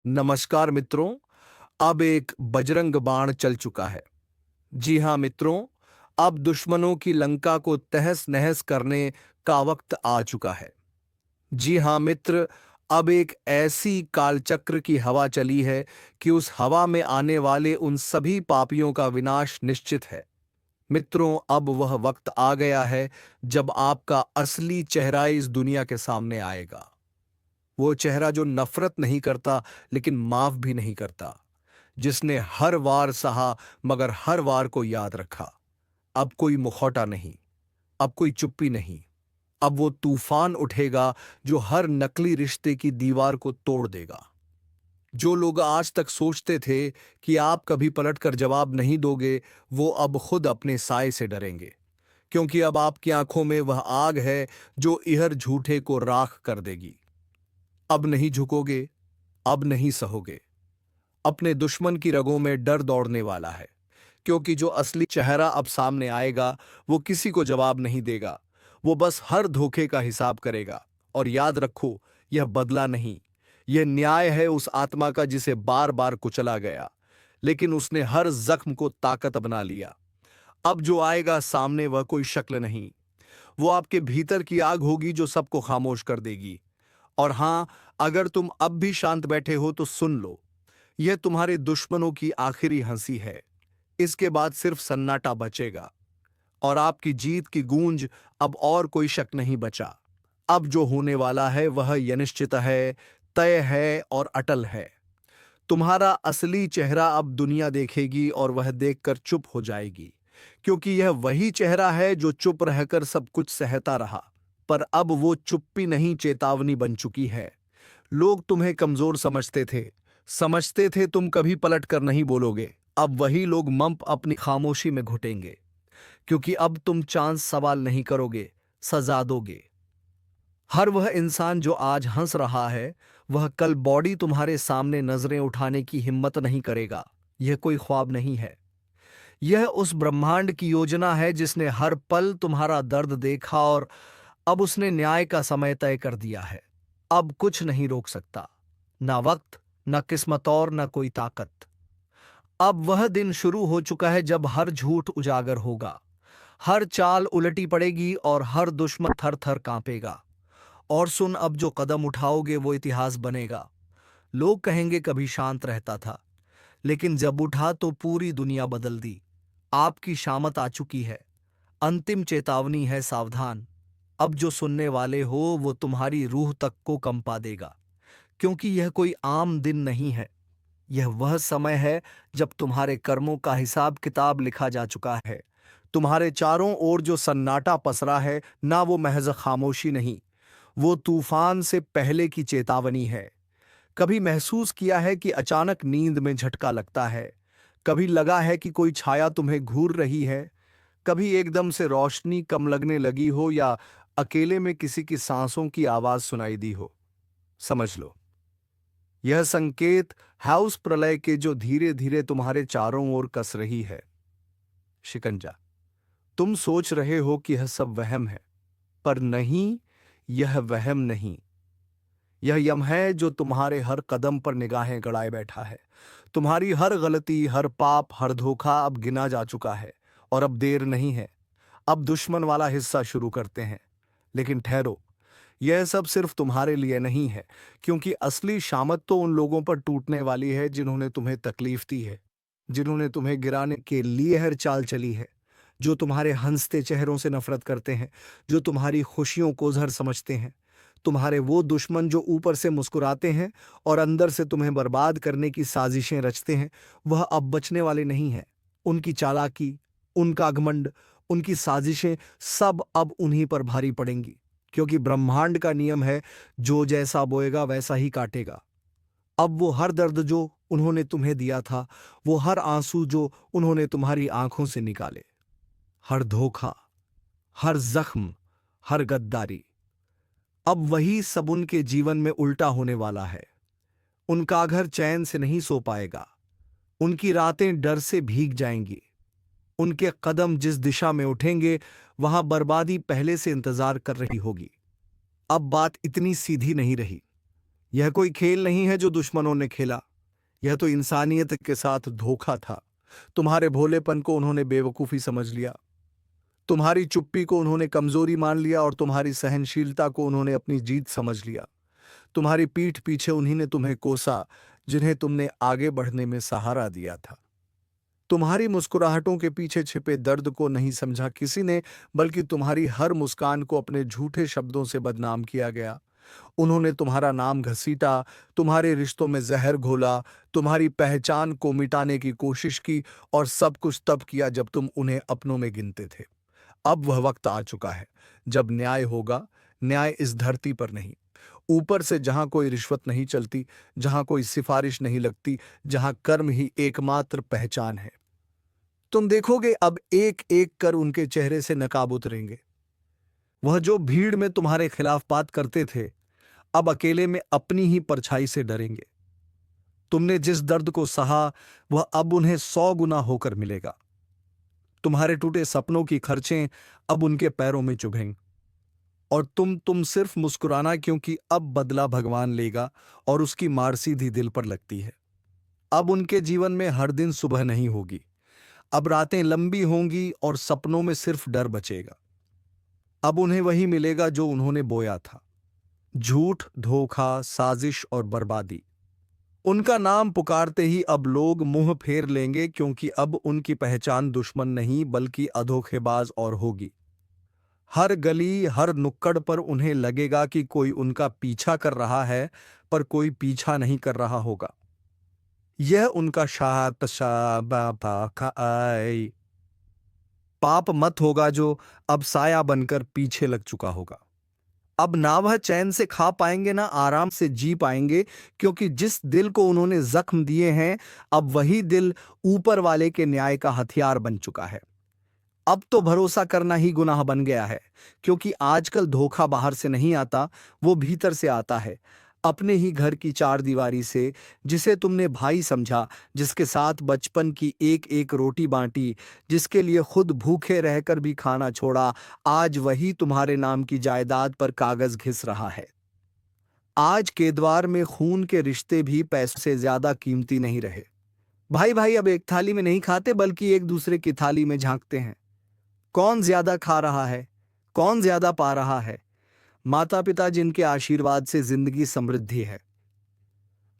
नमस्कार मित्रों। अब एक बजरंग बाण चल चुका है। जी हाँ मित्रों, अब दुश्मनों की लंका को तहस नहस करने का वक्त आ चुका है। जी हाँ मित्र, अब एक ऐसी कालचक्र की हवा चली है कि उस हवा में आने वाले उन सभी पापियों का विनाश निश्चित है। मित्रों, अब वह वक्त आ गया है जब आपका असली चेहरा इस दुनिया के सामने आएगा। वो चेहरा जो नफरत नहीं करता लेकिन माफ भी नहीं करता, जिसने हर वार सहा मगर हर वार को याद रखा। अब कोई मुखौटा नहीं, अब कोई चुप्पी नहीं। अब वो तूफान उठेगा जो हर नकली रिश्ते की दीवार को तोड़ देगा। जो लोग आज तक सोचते थे कि आप कभी पलटकर जवाब नहीं दोगे, वो अब खुद अपने साए से डरेंगे, क्योंकि अब आपकी आंखों में वह आग है जो इहर झूठे को राख कर देगी। अब नहीं झुकोगे, अब नहीं सहोगे। अपने दुश्मन की रगों में डर दौड़ने वाला है, क्योंकि जो असली चेहरा अब सामने आएगा वो किसी को जवाब नहीं देगा। वो बस हर धोखे का हिसाब करेगा। और याद रखो, यह बदला नहीं, यह न्याय है उस आत्मा का जिसे बार बार कुचला गया, लेकिन उसने हर जख्म को ताकत बना लिया। अब जो आएगा सामने वह कोई शक्ल नहीं, वो आपके भीतर की आग होगी जो सबको खामोश कर देगी। और हां, अगर तुम अब भी शांत बैठे हो तो सुन लो, यह तुम्हारे दुश्मनों की आखिरी हंसी है। इसके बाद सिर्फ सन्नाटा बचेगा और आपकी जीत की गूंज। अब और कोई शक नहीं बचा। अब जो होने वाला है वह यनिश्चित है, तय है और अटल है। तुम्हारा असली चेहरा अब दुनिया देखेगी और वह देखकर चुप हो जाएगी, क्योंकि यह वही चेहरा है जो चुप रहकर सब कुछ सहता रहा। पर अब वो चुप्पी नहीं, चेतावनी बन चुकी है। लोग तुम्हें कमजोर समझते थे तुम कभी पलट कर नहीं बोलोगे। अब वही लोग मंप अपनी खामोशी में घुटेंगे, क्योंकि अब तुम चांस सवाल नहीं करोगे, सजा दोगे। हर वह इंसान जो आज हंस रहा है, वह कल बॉडी तुम्हारे सामने नजरें उठाने की हिम्मत नहीं करेगा। यह कोई ख्वाब नहीं है, यह उस ब्रह्मांड की योजना है जिसने हर पल तुम्हारा दर्द देखा और अब उसने न्याय का समय तय कर दिया है। अब कुछ नहीं रोक सकता, ना वक्त, ना किस्मत और ना कोई ताकत। अब वह दिन शुरू हो चुका है जब हर झूठ उजागर होगा, हर चाल उलटी पड़ेगी और हर दुश्मन थर थर कांपेगा। और सुन, अब जो कदम उठाओगे वो इतिहास बनेगा। लोग कहेंगे कभी शांत रहता था, लेकिन जब उठा तो पूरी दुनिया बदल दी। आपकी शामत आ चुकी है, अंतिम चेतावनी है, सावधान। अब जो सुनने वाले हो वो तुम्हारी रूह तक को कंपा देगा, क्योंकि यह कोई आम दिन नहीं है। यह वह समय है जब तुम्हारे कर्मों का हिसाब किताब लिखा जा चुका है। तुम्हारे चारों ओर जो सन्नाटा पसरा है, ना वो महज खामोशी नहीं, वो तूफान से पहले की चेतावनी है। कभी महसूस किया है कि अचानक नींद में झटका लगता है? कभी लगा है कि कोई छाया तुम्हें घूर रही है? कभी एकदम से रोशनी कम लगने लगी हो या अकेले में किसी की सांसों की आवाज सुनाई दी हो? समझ लो, यह संकेत है उस प्रलय के जो धीरे धीरे तुम्हारे चारों ओर कस रही है। शिकंजा। तुम सोच रहे हो कि यह सब वहम है, पर नहीं, यह वहम नहीं, यह यम है जो तुम्हारे हर कदम पर निगाहें गड़ाए बैठा है। तुम्हारी हर गलती, हर पाप, हर धोखा अब गिना जा चुका है और अब देर नहीं है। अब दुश्मन वाला हिस्सा शुरू करते हैं। लेकिन ठहरो, यह सब सिर्फ तुम्हारे लिए नहीं है, क्योंकि असली शामत तो उन लोगों पर टूटने वाली है जिन्होंने तुम्हें तकलीफ दी है, जिन्होंने तुम्हें गिराने के लिए हर चाल चली है, जो तुम्हारे हंसते चेहरों से नफरत करते हैं, जो तुम्हारी खुशियों को जहर समझते हैं। तुम्हारे वो दुश्मन जो ऊपर से मुस्कुराते हैं और अंदर से तुम्हें बर्बाद करने की साजिशें रचते हैं, वह अब बचने वाले नहीं हैं। उनकी चालाकी, उनका घमंड, उनकी साजिशें सब अब उन्हीं पर भारी पड़ेंगी, क्योंकि ब्रह्मांड का नियम है, जो जैसा बोएगा वैसा ही काटेगा। अब वो हर दर्द जो उन्होंने तुम्हें दिया था, वो हर आंसू जो उन्होंने तुम्हारी आंखों से निकाले, हर धोखा, हर जख्म, हर गद्दारी, अब वही सब उनके जीवन में उल्टा होने वाला है। उनका घर चैन से नहीं सो पाएगा, उनकी रातें डर से भीग जाएंगी। उनके कदम जिस दिशा में उठेंगे, वहां बर्बादी पहले से इंतजार कर रही होगी। अब बात इतनी सीधी नहीं रही। यह कोई खेल नहीं है जो दुश्मनों ने खेला, यह तो इंसानियत के साथ धोखा था। तुम्हारे भोलेपन को उन्होंने बेवकूफी समझ लिया, तुम्हारी चुप्पी को उन्होंने कमजोरी मान लिया और तुम्हारी सहनशीलता को उन्होंने अपनी जीत समझ लिया। तुम्हारी पीठ पीछे उन्हीं ने तुम्हें कोसा जिन्हें तुमने आगे बढ़ने में सहारा दिया था। तुम्हारी मुस्कुराहटों के पीछे छिपे दर्द को नहीं समझा किसी ने, बल्कि तुम्हारी हर मुस्कान को अपने झूठे शब्दों से बदनाम किया गया। उन्होंने तुम्हारा नाम घसीटा, तुम्हारे रिश्तों में जहर घोला, तुम्हारी पहचान को मिटाने की कोशिश की, और सब कुछ तब किया जब तुम उन्हें अपनों में गिनते थे। अब वह वक्त आ चुका है जब न्याय होगा, न्याय इस धरती पर नहीं, ऊपर से, जहां कोई रिश्वत नहीं चलती, जहां कोई सिफारिश नहीं लगती, जहां कर्म ही एकमात्र पहचान है। तुम देखोगे अब एक एक कर उनके चेहरे से नकाब उतरेंगे। वह जो भीड़ में तुम्हारे खिलाफ बात करते थे, अब अकेले में अपनी ही परछाई से डरेंगे। तुमने जिस दर्द को सहा, वह अब उन्हें 100 गुना होकर मिलेगा। तुम्हारे टूटे सपनों की खर्चें अब उनके पैरों में चुभेंगी, और तुम सिर्फ मुस्कुराना, क्योंकि अब बदला भगवान लेगा और उसकी मार सीधी दिल पर लगती है। अब उनके जीवन में हर दिन सुबह नहीं होगी, अब रातें लंबी होंगी और सपनों में सिर्फ डर बचेगा। अब उन्हें वही मिलेगा जो उन्होंने बोया था, झूठ, धोखा, साजिश और बर्बादी। उनका नाम पुकारते ही अब लोग मुंह फेर लेंगे, क्योंकि अब उनकी पहचान दुश्मन नहीं बल्कि अधोखेबाज और होगी। हर गली, हर नुक्कड़ पर उन्हें लगेगा कि कोई उनका पीछा कर रहा है, पर कोई पीछा नहीं कर रहा होगा। यह उनका पाप मत होगा जो अब साया बनकर पीछे लग चुका होगा। अब ना वह चैन से खा पाएंगे, ना आराम से जी पाएंगे, क्योंकि जिस दिल को उन्होंने जख्म दिए हैं, अब वही दिल ऊपर वाले के न्याय का हथियार बन चुका है। अब तो भरोसा करना ही गुनाह बन गया है, क्योंकि आजकल धोखा बाहर से नहीं आता, वो भीतर से आता है, अपने ही घर की चार दीवारी से। जिसे तुमने भाई समझा, जिसके साथ बचपन की एक एक रोटी बांटी, जिसके लिए खुद भूखे रहकर भी खाना छोड़ा, आज वही तुम्हारे नाम की जायदाद पर कागज घिस रहा है। आज के द्वार में खून के रिश्ते भी पैसों से ज्यादा कीमती नहीं रहे। भाई भाई अब एक थाली में नहीं खाते, बल्कि एक दूसरे की थाली में झांकते हैं। कौन ज्यादा खा रहा है, कौन ज्यादा पा रहा है। माता पिता जिनके आशीर्वाद से जिंदगी समृद्धि है,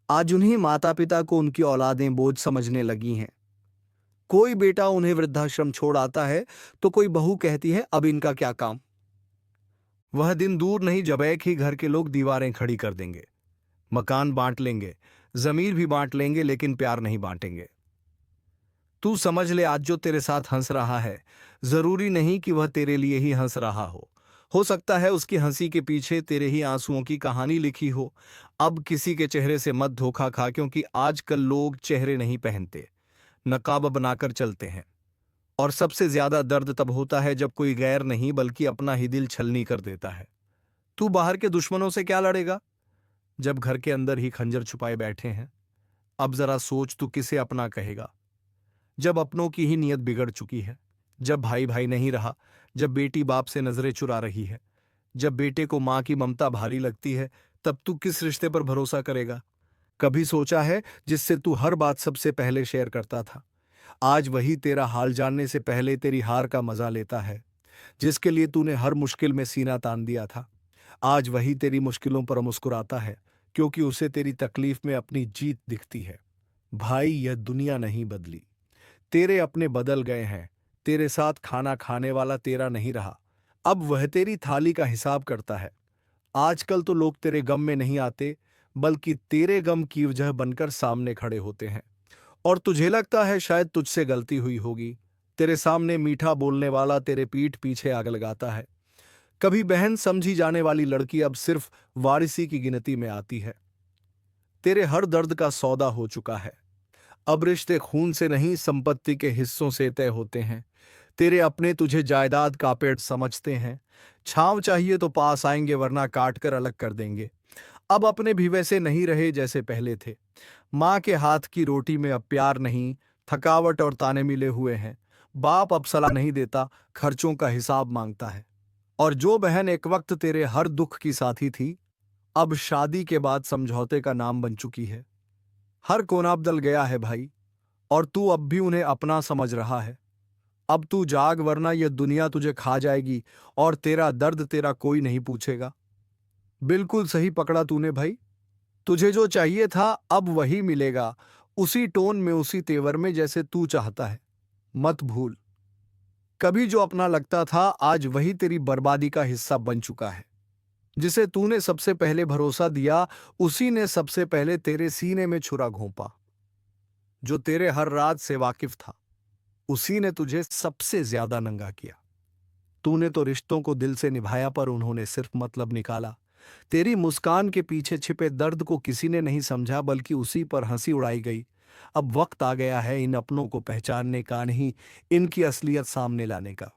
आज उन्हीं माता पिता को उनकी औलादें बोझ समझने लगी हैं। कोई बेटा उन्हें वृद्धाश्रम छोड़ आता है तो कोई बहू कहती है अब इनका क्या काम। वह दिन दूर नहीं जब एक ही घर के लोग दीवारें खड़ी कर देंगे, मकान बांट लेंगे, जमीन भी बांट लेंगे, लेकिन प्यार नहीं बांटेंगे। तू समझ ले, आज जो तेरे साथ हंस रहा है, जरूरी नहीं कि वह तेरे लिए ही हंस रहा हो सकता है उसकी हंसी के पीछे तेरे ही आंसुओं की कहानी लिखी हो। अब किसी के चेहरे से मत धोखा खा, क्योंकि आजकल लोग चेहरे नहीं पहनते, नकाब बनाकर चलते हैं। और सबसे ज्यादा दर्द तब होता है जब कोई गैर नहीं बल्कि अपना ही दिल छलनी कर देता है। तू बाहर के दुश्मनों से क्या लड़ेगा जब घर के अंदर ही खंजर छुपाए बैठे हैं। अब जरा सोच, तू किसे अपना कहेगा जब अपनों की ही नीयत बिगड़ चुकी है, जब भाई भाई नहीं रहा, जब बेटी बाप से नजरें चुरा रही है, जब बेटे को मां की ममता भारी लगती है, तब तू किस रिश्ते पर भरोसा करेगा। कभी सोचा है जिससे तू हर बात सबसे पहले शेयर करता था, आज वही तेरा हाल जानने से पहले तेरी हार का मजा लेता है। जिसके लिए तूने हर मुश्किल में सीना तान दिया था, आज वही तेरी मुश्किलों पर मुस्कुराता है, क्योंकि उसे तेरी तकलीफ में अपनी जीत दिखती है। भाई, यह दुनिया नहीं बदली, तेरे अपने बदल गए हैं। तेरे साथ खाना खाने वाला तेरा नहीं रहा, अब वह तेरी थाली का हिसाब करता है। आजकल तो लोग तेरे गम में नहीं आते, बल्कि तेरे गम की वजह बनकर सामने खड़े होते हैं। और तुझे लगता है शायद तुझसे गलती हुई होगी। तेरे सामने मीठा बोलने वाला तेरे पीठ पीछे आग लगाता है। कभी बहन समझी जाने वाली लड़की अब सिर्फ वारिसी की गिनती में आती है। तेरे हर दर्द का सौदा हो चुका है। अब रिश्ते खून से नहीं, संपत्ति के हिस्सों से तय होते हैं। तेरे अपने तुझे जायदाद का पेड़ समझते हैं। छांव चाहिए तो पास आएंगे, वरना काट कर अलग कर देंगे। अब अपने भी वैसे नहीं रहे जैसे पहले थे। माँ के हाथ की रोटी में अब प्यार नहीं, थकावट और ताने मिले हुए हैं। बाप अब सलाह नहीं देता, खर्चों का हिसाब मांगता है। और जो बहन एक वक्त तेरे हर दुख की साथी थी, अब शादी के बाद समझौते का नाम बन चुकी है। हर कोना बदल गया है भाई, और तू अब भी उन्हें अपना समझ रहा है। अब तू जाग, वरना यह दुनिया तुझे खा जाएगी और तेरा दर्द तेरा कोई नहीं पूछेगा। बिल्कुल सही पकड़ा तूने भाई। तुझे जो चाहिए था अब वही मिलेगा, उसी टोन में, उसी तेवर में जैसे तू चाहता है। मत भूल, कभी जो अपना लगता था आज वही तेरी बर्बादी का हिस्सा बन चुका है। जिसे तूने सबसे पहले भरोसा दिया, उसी ने सबसे पहले तेरे सीने में छुरा घोंपा। जो तेरे हर राज से वाकिफ था, उसी ने तुझे सबसे ज्यादा नंगा किया। तूने तो रिश्तों को दिल से निभाया, पर उन्होंने सिर्फ मतलब निकाला। तेरी मुस्कान के पीछे छिपे दर्द को किसी ने नहीं समझा, बल्कि उसी पर हंसी उड़ाई गई। अब वक्त आ गया है इन अपनों को पहचानने का, नहीं इनकी असलियत सामने लाने का।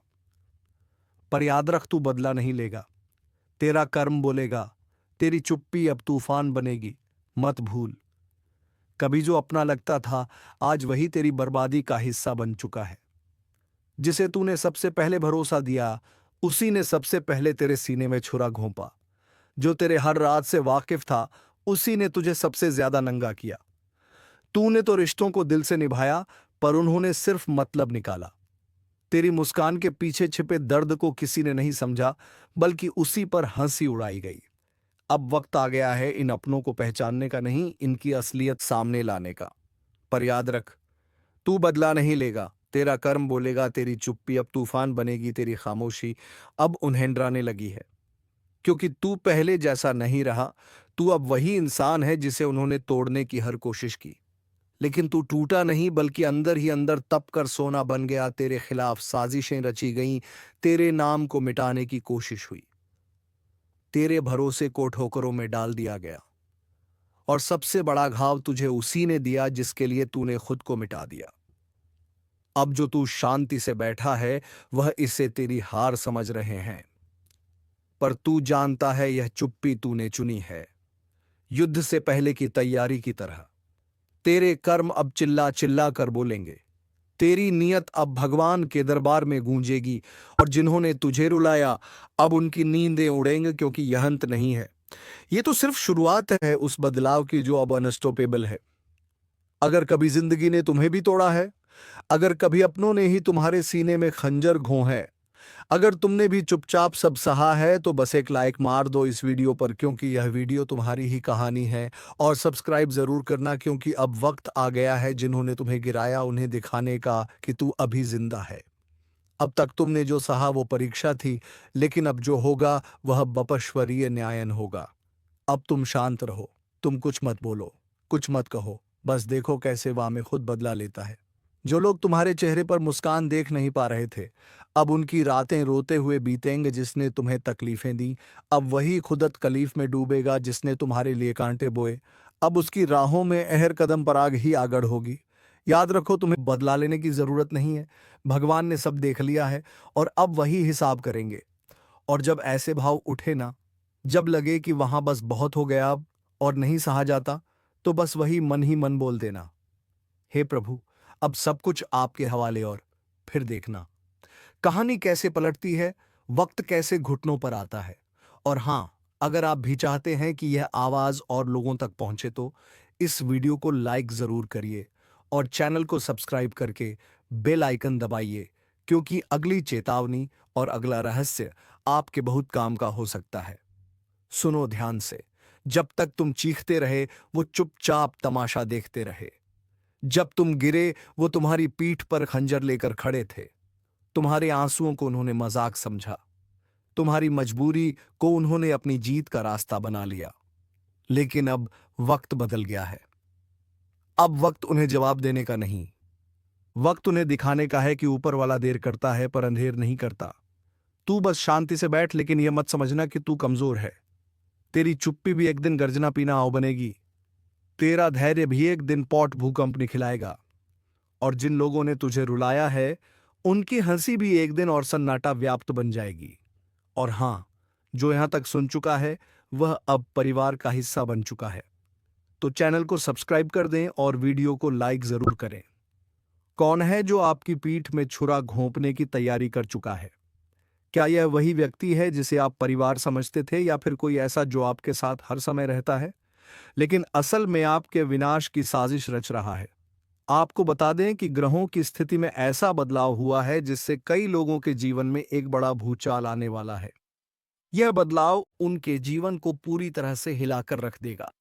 पर याद रख, तू बदला नहीं लेगा। तेरा कर्म बोलेगा, तेरी चुप्पी अब तूफान बनेगी। मत भूल, कभी जो अपना लगता था आज वही तेरी बर्बादी का हिस्सा बन चुका है। जिसे तूने सबसे पहले भरोसा दिया, उसी ने सबसे पहले तेरे सीने में छुरा घोंपा। जो तेरे हर राज से वाकिफ था, उसी ने तुझे सबसे ज्यादा नंगा किया। तूने तो रिश्तों को दिल से निभाया, पर उन्होंने सिर्फ मतलब निकाला। तेरी मुस्कान के पीछे छिपे दर्द को किसी ने नहीं समझा, बल्कि उसी पर हंसी उड़ाई गई। अब वक्त आ गया है इन अपनों को पहचानने का, नहीं इनकी असलियत सामने लाने का। पर याद रख, तू बदला नहीं लेगा। तेरा कर्म बोलेगा, तेरी चुप्पी अब तूफान बनेगी। तेरी खामोशी अब उन्हें डराने लगी है, क्योंकि तू पहले जैसा नहीं रहा। तू अब वही इंसान है जिसे उन्होंने तोड़ने की हर कोशिश की, लेकिन तू टूटा नहीं, बल्कि अंदर ही अंदर तप कर सोना बन गया। तेरे खिलाफ साजिशें रची गईं, तेरे नाम को मिटाने की कोशिश हुई, तेरे भरोसे को ठोकरों में डाल दिया गया, और सबसे बड़ा घाव तुझे उसी ने दिया जिसके लिए तूने खुद को मिटा दिया। अब जो तू शांति से बैठा है, वह इसे तेरी हार समझ रहे हैं, पर तू जानता है यह चुप्पी तूने चुनी है, युद्ध से पहले की तैयारी की तरह। तेरे कर्म अब चिल्ला चिल्ला कर बोलेंगे, तेरी नीयत अब भगवान के दरबार में गूंजेगी, और जिन्होंने तुझे रुलाया अब उनकी नींदें उड़ेंगे, क्योंकि यह अंत नहीं है। ये तो सिर्फ शुरुआत है उस बदलाव की जो अब अनस्टॉपेबल है। अगर कभी जिंदगी ने तुम्हें भी तोड़ा है, अगर कभी अपनों ने ही तुम्हारे सीने में खंजर घों है, अगर तुमने भी चुपचाप सब सहा है, तो बस एक लाइक मार दो इस वीडियो पर, क्योंकि यह वीडियो तुम्हारी ही कहानी है। और सब्सक्राइब जरूर करना, क्योंकि अब वक्त आ गया है जिन्होंने तुम्हें गिराया उन्हें दिखाने का कि तू अभी जिंदा है। अब तक तुमने जो सहा वो परीक्षा थी, लेकिन अब जो होगा वह बपश्वरीय न्यायन होगा। अब तुम शांत रहो, तुम कुछ मत बोलो, कुछ मत कहो, बस देखो कैसे वामे खुद बदला लेता है। जो लोग तुम्हारे चेहरे पर मुस्कान देख नहीं पा रहे थे, अब उनकी रातें रोते हुए बीतेंगे। जिसने तुम्हें तकलीफें दी, अब वही खुद तकलीफ में डूबेगा। जिसने तुम्हारे लिए कांटे बोए, अब उसकी राहों में अहर कदम पराग ही आगड़ होगी। याद रखो, तुम्हें बदला लेने की जरूरत नहीं है। भगवान ने सब देख लिया है, और अब वही हिसाब करेंगे। और जब ऐसे भाव उठे ना, जब लगे कि वहां बस बहुत हो गया अब और नहीं सहा जाता, तो बस वही मन ही मन बोल देना, हे प्रभु, अब सब कुछ आपके हवाले। और फिर देखना कहानी कैसे पलटती है, वक्त कैसे घुटनों पर आता है। और हां, अगर आप भी चाहते हैं कि यह आवाज और लोगों तक पहुंचे, तो इस वीडियो को लाइक जरूर करिए और चैनल को सब्सक्राइब करके बेल आइकन दबाइए, क्योंकि अगली चेतावनी और अगला रहस्य आपके बहुत काम का हो सकता है। सुनो ध्यान से, जब तक तुम चीखते रहे, वो चुपचाप तमाशा देखते रहे। जब तुम गिरे, वो तुम्हारी पीठ पर खंजर लेकर खड़े थे। तुम्हारे आंसुओं को उन्होंने मजाक समझा, तुम्हारी मजबूरी को उन्होंने अपनी जीत का रास्ता बना लिया। लेकिन अब वक्त बदल गया है। अब वक्त उन्हें जवाब देने का नहीं, वक्त उन्हें दिखाने का है कि ऊपर वाला देर करता है पर अंधेर नहीं करता। तू बस शांति से बैठ, लेकिन यह मत समझना कि तू कमजोर है। तेरी चुप्पी भी एक दिन गर्जना पीना आओ बनेगी। तेरा धैर्य भी एक दिन पौट भूकंप निखिलाएगा। और जिन लोगों ने तुझे रुलाया है, उनकी हंसी भी एक दिन और सन्नाटा व्याप्त बन जाएगी। और हां, जो यहां तक सुन चुका है, वह अब परिवार का हिस्सा बन चुका है। तो चैनल को सब्सक्राइब कर दें और वीडियो को लाइक जरूर करें। कौन है जो आपकी पीठ में छुरा घोंपने की तैयारी कर चुका है? क्या यह वही व्यक्ति है जिसे आप परिवार समझते थे, या फिर कोई ऐसा जो आपके साथ हर समय रहता है लेकिन असल में आपके विनाश की साजिश रच रहा है? आपको बता दें कि ग्रहों की स्थिति में ऐसा बदलाव हुआ है जिससे कई लोगों के जीवन में एक बड़ा भूचाल आने वाला है। यह बदलाव उनके जीवन को पूरी तरह से हिलाकर रख देगा।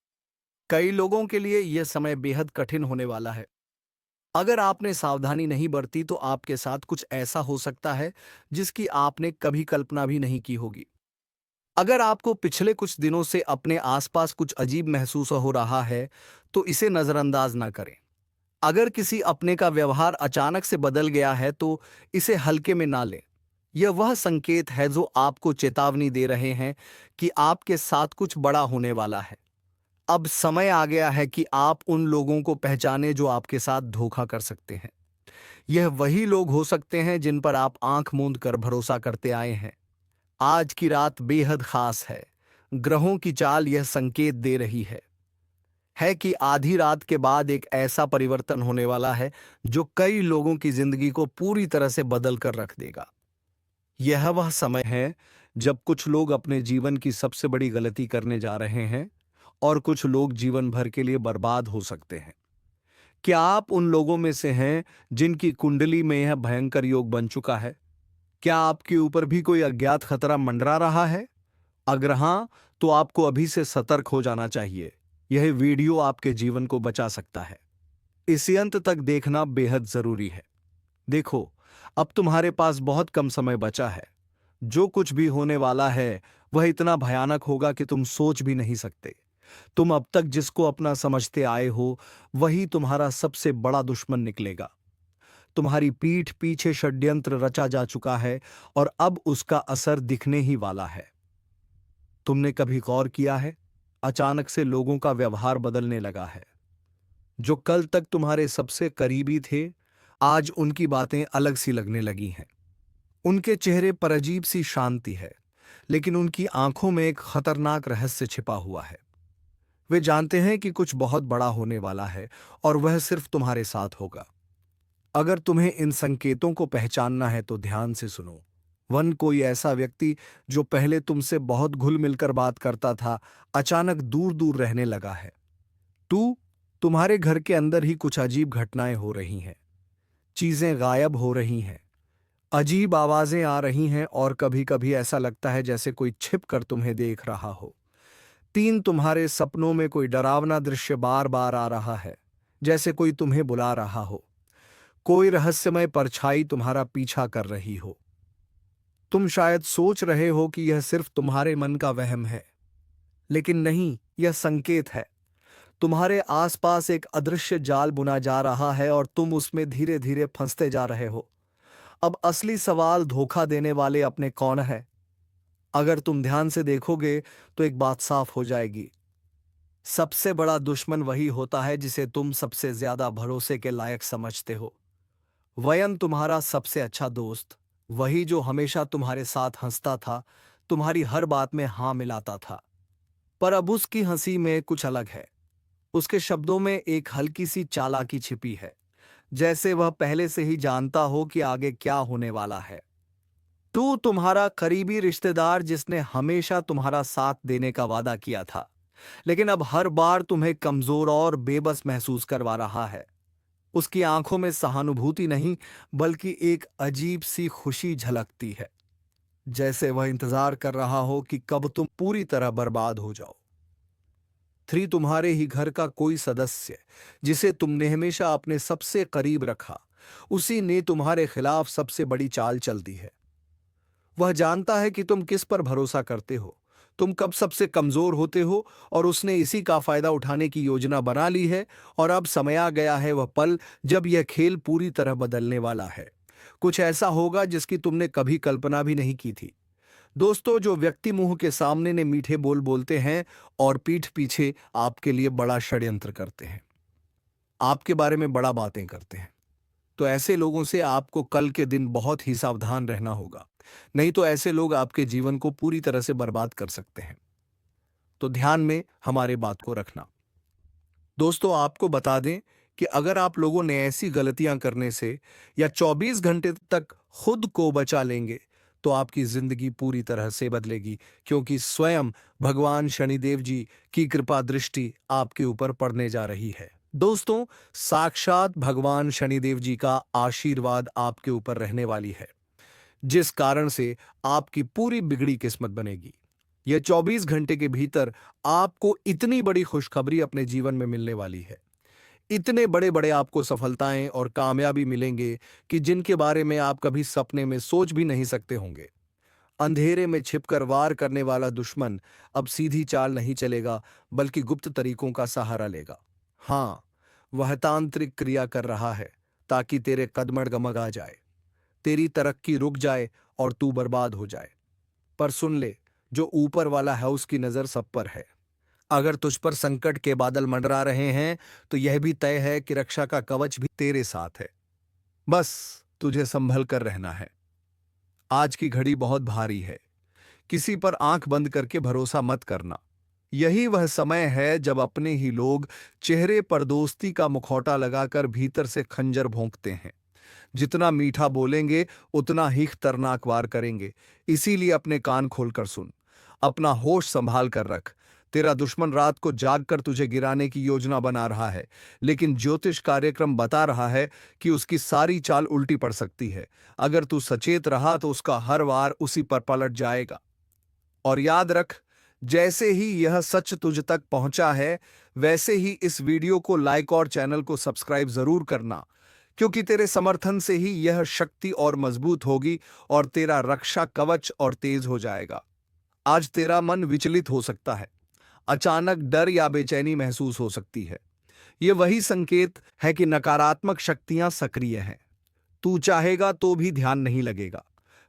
कई लोगों के लिए यह समय बेहद कठिन होने वाला है। अगर आपने सावधानी नहीं बरती तो आपके साथ कुछ ऐसा हो सकता है जिसकी आपने कभी कल्पना भी नहीं की होगी। अगर आपको पिछले कुछ दिनों से अपने आसपास कुछ अजीब महसूस हो रहा है तो इसे नजरअंदाज ना करें। अगर किसी अपने का व्यवहार अचानक से बदल गया है तो इसे हल्के में ना लें। यह वह संकेत है जो आपको चेतावनी दे रहे हैं कि आपके साथ कुछ बड़ा होने वाला है। अब समय आ गया है कि आप उन लोगों को पहचानें जो आपके साथ धोखा कर सकते हैं। यह वही लोग हो सकते हैं जिन पर आप आंख मूंद कर भरोसा करते आए हैं। आज की रात बेहद खास है। ग्रहों की चाल यह संकेत दे रही है कि आधी रात के बाद एक ऐसा परिवर्तन होने वाला है जो कई लोगों की जिंदगी को पूरी तरह से बदल कर रख देगा। यह वह समय है जब कुछ लोग अपने जीवन की सबसे बड़ी गलती करने जा रहे हैं और कुछ लोग जीवन भर के लिए बर्बाद हो सकते हैं। क्या आप उन लोगों में से हैं जिनकी कुंडली में यह भयंकर योग बन चुका है? क्या आपके ऊपर भी कोई अज्ञात खतरा मंडरा रहा है? अगर हां, तो आपको अभी से सतर्क हो जाना चाहिए। यह वीडियो आपके जीवन को बचा सकता है। इसे अंत तक देखना बेहद जरूरी है। देखो, अब तुम्हारे पास बहुत कम समय बचा है। जो कुछ भी होने वाला है वह इतना भयानक होगा कि तुम सोच भी नहीं सकते। तुम अब तक जिसको अपना समझते आए हो वही तुम्हारा सबसे बड़ा दुश्मन निकलेगा। तुम्हारी पीठ पीछे षड्यंत्र रचा जा चुका है और अब उसका असर दिखने ही वाला है। तुमने कभी गौर किया है, अचानक से लोगों का व्यवहार बदलने लगा है। जो कल तक तुम्हारे सबसे करीबी थे, आज उनकी बातें अलग सी लगने लगी हैं। उनके चेहरे पर अजीब सी शांति है, लेकिन उनकी आंखों में एक खतरनाक रहस्य छिपा हुआ है। वे जानते हैं कि कुछ बहुत बड़ा होने वाला है और वह सिर्फ तुम्हारे साथ होगा। अगर तुम्हें इन संकेतों को पहचानना है तो ध्यान से सुनो। वन, कोई ऐसा व्यक्ति जो पहले तुमसे बहुत घुल मिलकर बात करता था, अचानक दूर दूर रहने लगा है। टू, तुम्हारे घर के अंदर ही कुछ अजीब घटनाएं हो रही हैं। चीजें गायब हो रही हैं, अजीब आवाजें आ रही हैं और कभी कभी ऐसा लगता है जैसे कोई छिप कर तुम्हें देख रहा हो। 3, तुम्हारे सपनों में कोई डरावना दृश्य बार बार आ रहा है, जैसे कोई तुम्हें बुला रहा हो। कोई रहस्यमय परछाई तुम्हारा पीछा कर रही हो। तुम शायद सोच रहे हो कि यह सिर्फ तुम्हारे मन का वहम है, लेकिन नहीं, यह संकेत है। तुम्हारे आसपास एक अदृश्य जाल बुना जा रहा है और तुम उसमें धीरे धीरे फंसते जा रहे हो। अब असली सवाल, धोखा देने वाले अपने कौन है? अगर तुम ध्यान से देखोगे तो एक बात साफ हो जाएगी। सबसे बड़ा दुश्मन वही होता है जिसे तुम सबसे ज्यादा भरोसे के लायक समझते हो। वयन, तुम्हारा सबसे अच्छा दोस्त, वही जो हमेशा तुम्हारे साथ हंसता था, तुम्हारी हर बात में हां मिलाता था। पर अब उसकी हंसी में कुछ अलग है। उसके शब्दों में एक हल्की सी चालाकी छिपी है, जैसे वह पहले से ही जानता हो कि आगे क्या होने वाला है। तू, तुम्हारा करीबी रिश्तेदार जिसने हमेशा तुम्हारा साथ देने का वादा किया था, लेकिन अब हर बार तुम्हें कमजोर और बेबस महसूस करवा रहा है। उसकी आंखों में सहानुभूति नहीं, बल्कि एक अजीब सी खुशी झलकती है, जैसे वह इंतजार कर रहा हो कि कब तुम पूरी तरह बर्बाद हो जाओ। 3, तुम्हारे ही घर का कोई सदस्य जिसे तुमने हमेशा अपने सबसे करीब रखा, उसी ने तुम्हारे खिलाफ सबसे बड़ी चाल चल दी है। वह जानता है कि तुम किस पर भरोसा करते हो, तुम कब सबसे कमजोर होते हो, और उसने इसी का फायदा उठाने की योजना बना ली है। और अब समय आ गया है वह पल जब यह खेल पूरी तरह बदलने वाला है। कुछ ऐसा होगा जिसकी तुमने कभी कल्पना भी नहीं की थी। दोस्तों, जो व्यक्ति मुंह के सामने ने मीठे बोल बोलते हैं और पीठ पीछे आपके लिए बड़ा षड्यंत्र करते हैं, आपके बारे में बड़ा बातें करते हैं, तो ऐसे लोगों से आपको कल के दिन बहुत ही सावधान रहना होगा। नहीं तो ऐसे लोग आपके जीवन को पूरी तरह से बर्बाद कर सकते हैं। तो ध्यान में हमारे बात को रखना। दोस्तों, आपको बता दें कि अगर आप लोगों ने ऐसी गलतियां करने से या 24 घंटे तक खुद को बचा लेंगे तो आपकी जिंदगी पूरी तरह से बदलेगी, क्योंकि स्वयं भगवान शनिदेव जी की कृपा दृष्टि आपके ऊपर पड़ने जा रही है। दोस्तों, साक्षात भगवान शनिदेव जी का आशीर्वाद आपके ऊपर रहने वाली है, जिस कारण से आपकी पूरी बिगड़ी किस्मत बनेगी। यह 24 घंटे के भीतर आपको इतनी बड़ी खुशखबरी अपने जीवन में मिलने वाली है, इतने बड़े बड़े आपको सफलताएं और कामयाबी मिलेंगे कि जिनके बारे में आप कभी सपने में सोच भी नहीं सकते होंगे। अंधेरे में छिपकर वार करने वाला दुश्मन अब सीधी चाल नहीं चलेगा, बल्कि गुप्त तरीकों का सहारा लेगा। हाँ, वह तांत्रिक क्रिया कर रहा है ताकि तेरे कदम डगमगा जाए, तेरी तरक्की रुक जाए और तू बर्बाद हो जाए। पर सुन ले, जो ऊपर वाला है उसकी नजर सब पर है। अगर तुझ पर संकट के बादल मंडरा रहे हैं, तो यह भी तय है कि रक्षा का कवच भी तेरे साथ है। बस तुझे संभल कर रहना है। आज की घड़ी बहुत भारी है, किसी पर आंख बंद करके भरोसा मत करना। यही वह समय है जब अपने ही लोग चेहरे पर दोस्ती का मुखौटा लगाकर भीतर से खंजर भोंकते हैं। जितना मीठा बोलेंगे उतना ही खतरनाक वार करेंगे। इसीलिए अपने कान खोलकर सुन, अपना होश संभाल कर रख। तेरा दुश्मन रात को जागकर तुझे गिराने की योजना बना रहा है, लेकिन ज्योतिष कार्यक्रम बता रहा है कि उसकी सारी चाल उल्टी पड़ सकती है। अगर तू सचेत रहा तो उसका हर वार उसी पर पलट जाएगा। और याद रख, जैसे ही यह सच तुझ तक पहुंचा है, वैसे ही इस वीडियो को लाइक और चैनल को सब्सक्राइब जरूर करना, क्योंकि तेरे समर्थन से ही यह शक्ति और मजबूत होगी और तेरा रक्षा कवच और तेज हो जाएगा। आज तेरा मन विचलित हो सकता है, अचानक डर या बेचैनी महसूस हो सकती है। यह वही संकेत है कि नकारात्मक शक्तियां सक्रिय हैं। तू चाहेगा तो भी ध्यान नहीं लगेगा,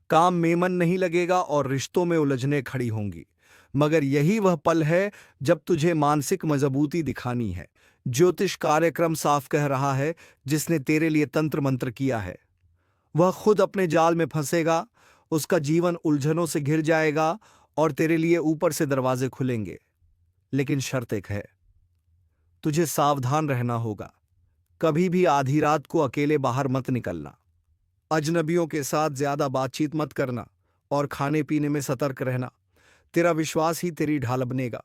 काम में मन नहीं लगेगा और रिश्तों में उलझने खड़ी होंगी। मगर यही वह पल है जब तुझे मानसिक मजबूती दिखानी है। ज्योतिष कार्यक्रम साफ कह रहा है, जिसने तेरे लिए तंत्र मंत्र किया है वह खुद अपने जाल में फंसेगा, उसका जीवन उलझनों से घिर जाएगा और तेरे लिए ऊपर से दरवाजे खुलेंगे। लेकिन शर्त एक है, तुझे सावधान रहना होगा। कभी भी आधी रात को अकेले बाहर मत निकलना, अजनबियों के साथ ज्यादा बातचीत मत करना और खाने पीने में सतर्क रहना। तेरा विश्वास ही तेरी ढाल बनेगा।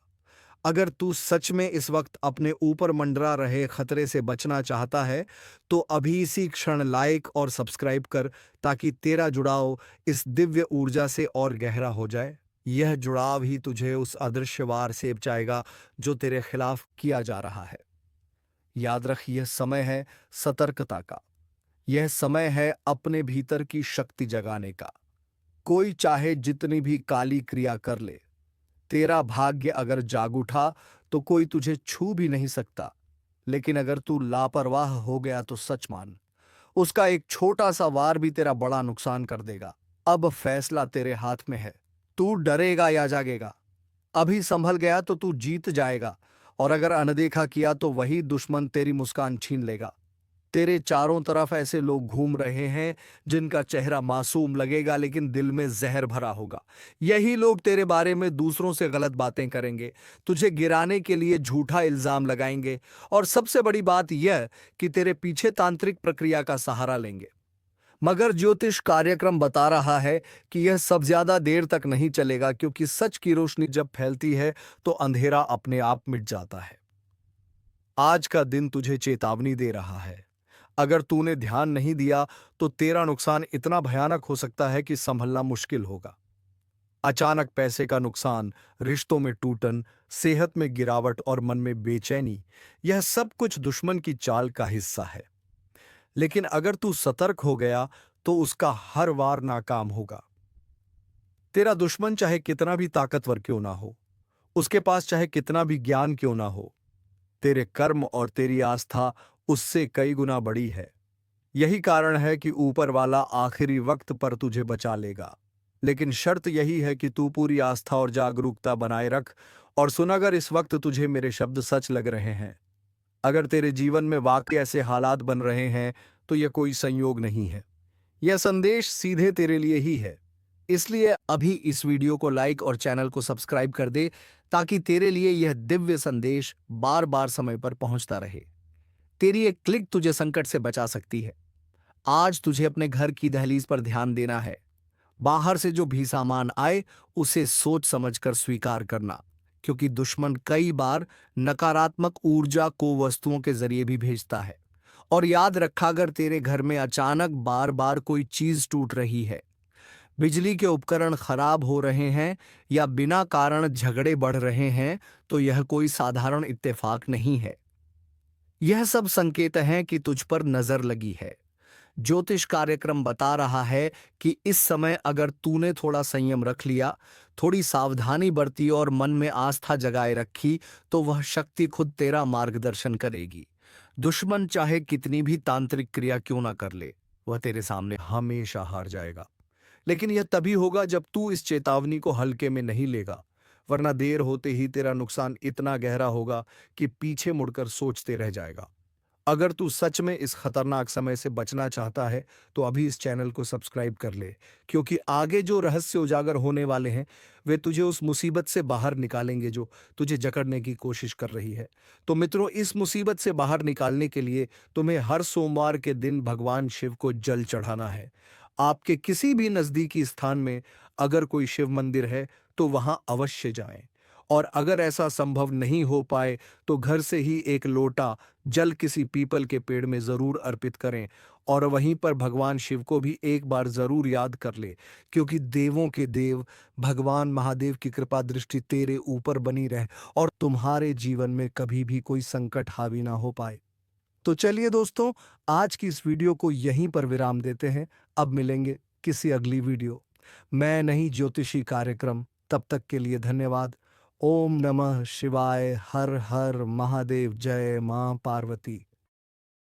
अगर तू सच में इस वक्त अपने ऊपर मंडरा रहे खतरे से बचना चाहता है, तो अभी इसी क्षण लाइक और सब्सक्राइब कर, ताकि तेरा जुड़ाव इस दिव्य ऊर्जा से और गहरा हो जाए। यह जुड़ाव ही तुझे उस अदृश्य वार से बचाएगा जो तेरे खिलाफ किया जा रहा है। याद रख, यह समय है सतर्कता का। यह समय है अपने भीतर की शक्ति जगाने का। कोई चाहे जितनी भी काली क्रिया कर ले, तेरा भाग्य अगर जाग उठा तो कोई तुझे छू भी नहीं सकता। लेकिन अगर तू लापरवाह हो गया तो सच मान, उसका एक छोटा सा वार भी तेरा बड़ा नुकसान कर देगा। अब फैसला तेरे हाथ में है, तू डरेगा या जागेगा। अभी संभल गया तो तू जीत जाएगा, और अगर अनदेखा किया तो वही दुश्मन तेरी मुस्कान छीन लेगा। तेरे चारों तरफ ऐसे लोग घूम रहे हैं जिनका चेहरा मासूम लगेगा, लेकिन दिल में जहर भरा होगा। यही लोग तेरे बारे में दूसरों से गलत बातें करेंगे, तुझे गिराने के लिए झूठा इल्जाम लगाएंगे, और सबसे बड़ी बात यह कि तेरे पीछे तांत्रिक प्रक्रिया का सहारा लेंगे। मगर ज्योतिष कार्यक्रम बता रहा है कि यह सब ज्यादा देर तक नहीं चलेगा, क्योंकि सच की रोशनी जब फैलती है तो अंधेरा अपने आप मिट जाता है। आज का दिन तुझे चेतावनी दे रहा है। अगर तूने ध्यान नहीं दिया तो तेरा नुकसान इतना भयानक हो सकता है कि संभलना मुश्किल होगा। अचानक पैसे का नुकसान, रिश्तों में टूटन, सेहत में गिरावट और मन में बेचैनी, यह सब कुछ दुश्मन की चाल का हिस्सा है। लेकिन अगर तू सतर्क हो गया तो उसका हर वार नाकाम होगा। तेरा दुश्मन चाहे कितना भी ताकतवर क्यों ना हो, उसके पास चाहे कितना भी ज्ञान क्यों ना हो, तेरे कर्म और तेरी आस्था उससे कई गुना बड़ी है। यही कारण है कि ऊपर वाला आखिरी वक्त पर तुझे बचा लेगा। लेकिन शर्त यही है कि तू पूरी आस्था और जागरूकता बनाए रख। और सुन, अगर इस वक्त तुझे मेरे शब्द सच लग रहे हैं, अगर तेरे जीवन में वाकई ऐसे हालात बन रहे हैं, तो यह कोई संयोग नहीं है, यह संदेश सीधे तेरे लिए ही है। इसलिए अभी इस वीडियो को लाइक और चैनल को सब्सक्राइब कर दे, ताकि तेरे लिए यह दिव्य संदेश बार बार समय पर पहुंचता रहे। तेरी एक क्लिक तुझे संकट से बचा सकती है। आज तुझे अपने घर की दहलीज पर ध्यान देना है, बाहर से जो भी सामान आए उसे सोच समझकर स्वीकार करना, क्योंकि दुश्मन कई बार नकारात्मक ऊर्जा को वस्तुओं के जरिए भी भेजता है। और याद रखा, अगर तेरे घर में अचानक बार बार कोई चीज टूट रही है, बिजली के उपकरण खराब हो रहे हैं या बिना कारण झगड़े बढ़ रहे हैं, तो यह कोई साधारण इत्तेफाक नहीं है। यह सब संकेत हैं कि तुझ पर नजर लगी है। ज्योतिष कार्यक्रम बता रहा है कि इस समय अगर तूने थोड़ा संयम रख लिया, थोड़ी सावधानी बरती और मन में आस्था जगाए रखी, तो वह शक्ति खुद तेरा मार्गदर्शन करेगी। दुश्मन चाहे कितनी भी तांत्रिक क्रिया क्यों ना कर ले, वह तेरे सामने हमेशा हार जाएगा। लेकिन यह तभी होगा जब तू इस चेतावनी को हल्के में नहीं लेगा, वरना देर होते ही तेरा नुकसान इतना गहरा होगा कि पीछे मुड़कर सोचते रह जाएगा। अगर तू सच में इस खतरनाक समय से बचना चाहता है, तो अभी इस चैनल को सब्सक्राइब कर ले, क्योंकि आगे जो रहस्य उजागर होने वाले हैं, वे तुझे उस मुसीबत से बाहर निकालेंगे जो तुझे जकड़ने की कोशिश कर रही है। तो मित्रों, इस मुसीबत से बाहर निकालने के लिए तुम्हें हर सोमवार के दिन भगवान शिव को जल चढ़ाना है। आपके किसी भी नजदीकी स्थान में अगर कोई शिव मंदिर है, तो वहां अवश्य जाएं। और अगर ऐसा संभव नहीं हो पाए, तो घर से ही एक लोटा जल किसी पीपल के पेड़ में जरूर अर्पित करें, और वहीं पर भगवान शिव को भी एक बार जरूर याद कर ले, क्योंकि देवों के देव भगवान महादेव की कृपा दृष्टि तेरे ऊपर बनी रहे और तुम्हारे जीवन में कभी भी कोई संकट हावी ना हो पाए। तो चलिए दोस्तों, आज की इस वीडियो को यहीं पर विराम देते हैं। अब मिलेंगे किसी अगली वीडियो मैं नहीं ज्योतिषी कार्यक्रम। तब तक के लिए धन्यवाद। ओम नमः शिवाय। हर हर महादेव। जय मां पार्वती।